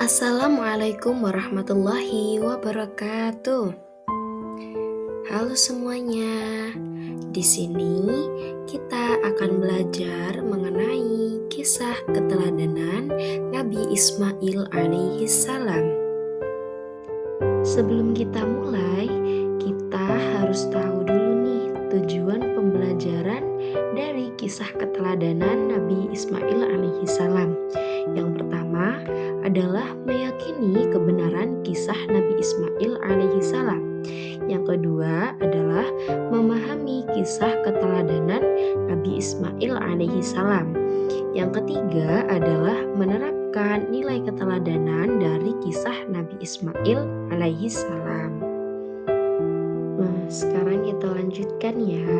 Assalamualaikum warahmatullahi wabarakatuh. Halo semuanya. Di sini kita akan belajar mengenai kisah keteladanan Nabi Ismail alaihi salam. Sebelum kita mulai, kita harus tahu dulu nih tujuan pembelajaran dari kisah keteladanan Nabi Ismail alaihi salam. Yang pertama adalah meyakini kebenaran kisah Nabi Ismail alaihi salam. Yang kedua adalah memahami kisah keteladanan Nabi Ismail alaihi salam. Yang ketiga adalah menerapkan nilai keteladanan dari kisah Nabi Ismail alaihi salam. Nah, sekarang kita lanjutkan ya.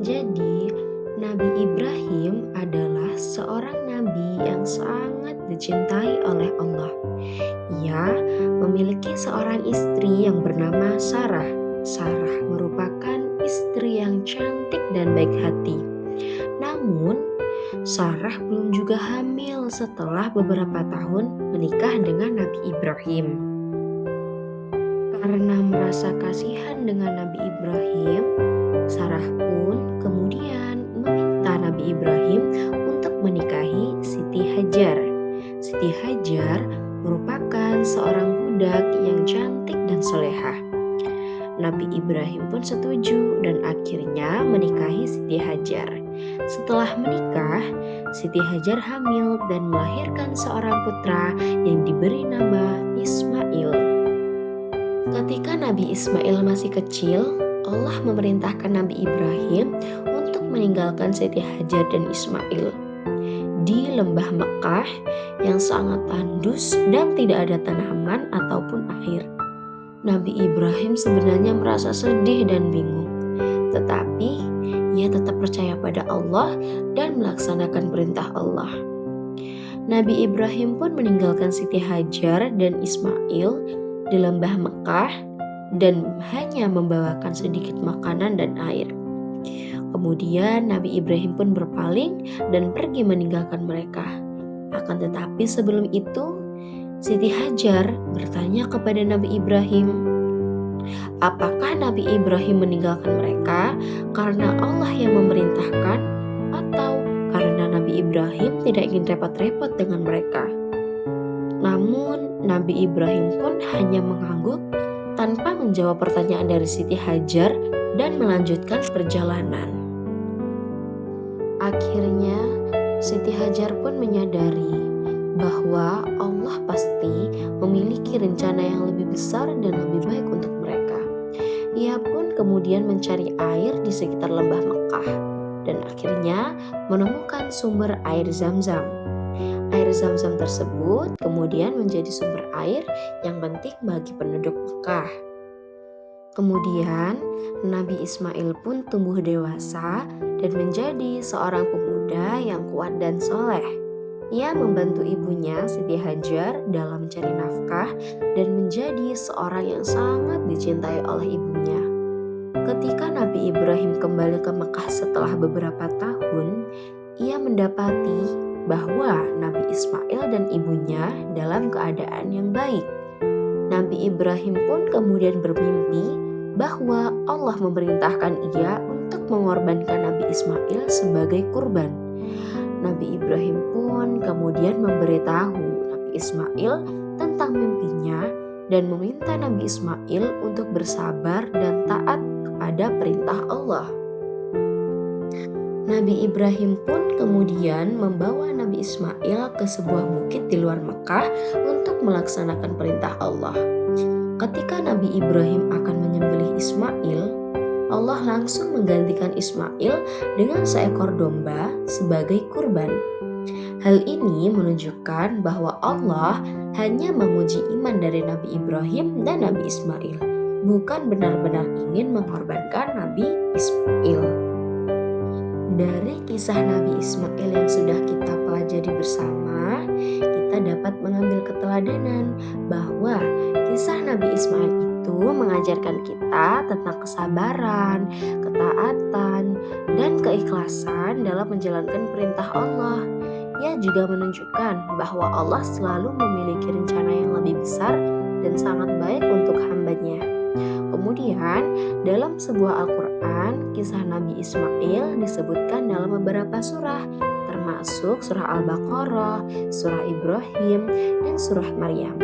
Jadi, Nabi Ibrahim adalah seorang nabi yang sangat dicintai oleh Allah. Ia memiliki seorang istri yang bernama Sarah. Sarah merupakan istri yang cantik dan baik hati. Namun, Sarah belum juga hamil setelah beberapa tahun menikah dengan Nabi Ibrahim. Karena merasa kasihan dengan Nabi Ibrahim, Sarah pun kemudian meminta Nabi Ibrahim untuk menikahi Siti Hajar. Siti Hajar merupakan seorang budak yang cantik dan solehah. Nabi Ibrahim pun setuju dan akhirnya menikahi Siti Hajar. Setelah menikah, Siti Hajar hamil dan melahirkan seorang putra yang diberi nama Ismail. Ketika Nabi Ismail masih kecil, Allah memerintahkan Nabi Ibrahim untuk meninggalkan Siti Hajar dan Ismail di lembah Mekah yang sangat tandus dan tidak ada tanaman ataupun air. Nabi Ibrahim sebenarnya merasa sedih dan bingung, tetapi ia tetap percaya pada Allah dan melaksanakan perintah Allah. Nabi Ibrahim pun meninggalkan Siti Hajar dan Ismail di lembah Mekah dan hanya membawakan sedikit makanan dan air. Kemudian Nabi Ibrahim pun berpaling dan pergi meninggalkan mereka. Akan tetapi sebelum itu, Siti Hajar bertanya kepada Nabi Ibrahim, apakah Nabi Ibrahim meninggalkan mereka karena Allah yang memerintahkan atau karena Nabi Ibrahim tidak ingin repot-repot dengan mereka? Namun Nabi Ibrahim pun hanya mengangguk tanpa menjawab pertanyaan dari Siti Hajar dan melanjutkan perjalanan. Akhirnya Siti Hajar pun menyadari bahwa Allah pasti memiliki rencana yang lebih besar dan lebih baik untuk mereka. Ia pun kemudian mencari air di sekitar lembah Mekah dan akhirnya menemukan sumber air Zam-Zam. Air Zam-Zam tersebut kemudian menjadi sumber air yang penting bagi penduduk Mekah. Kemudian Nabi Ismail pun tumbuh dewasa dan menjadi seorang pemuda yang kuat dan soleh. Ia membantu ibunya Siti Hajar dalam mencari nafkah dan menjadi seorang yang sangat dicintai oleh ibunya. Ketika Nabi Ibrahim kembali ke Mekah setelah beberapa tahun, ia mendapati bahwa Nabi Ismail dan ibunya dalam keadaan yang baik. Nabi Ibrahim pun kemudian bermimpi bahwa Allah memerintahkan ia untuk mengorbankan Nabi Ismail sebagai kurban. Nabi Ibrahim pun kemudian memberitahu Nabi Ismail tentang mimpinya dan meminta Nabi Ismail untuk bersabar dan taat kepada perintah Allah. Nabi Ibrahim pun kemudian membawa Nabi Ismail ke sebuah bukit di luar Mekah untuk melaksanakan perintah Allah. Ketika Nabi Ibrahim akan menyembelih Ismail, Allah langsung menggantikan Ismail dengan seekor domba sebagai kurban. Hal ini menunjukkan bahwa Allah hanya menguji iman dari Nabi Ibrahim dan Nabi Ismail, bukan benar-benar ingin mengorbankan Nabi Ismail. Dari kisah Nabi Ismail yang sudah kita pelajari bersama, kita dapat mengambil keteladanan bahwa kisah Nabi Ismail itu mengajarkan kita tentang kesabaran, ketaatan, dan keikhlasan dalam menjalankan perintah Allah. Ia juga menunjukkan bahwa Allah selalu memiliki rencana yang lebih besar dan sangat baik untuk hambanya. Kemudian, dalam sebuah Al-Quran, kisah Nabi Ismail disebutkan dalam beberapa surah, termasuk surah Al-Baqarah, surah Ibrahim, dan surah Maryam.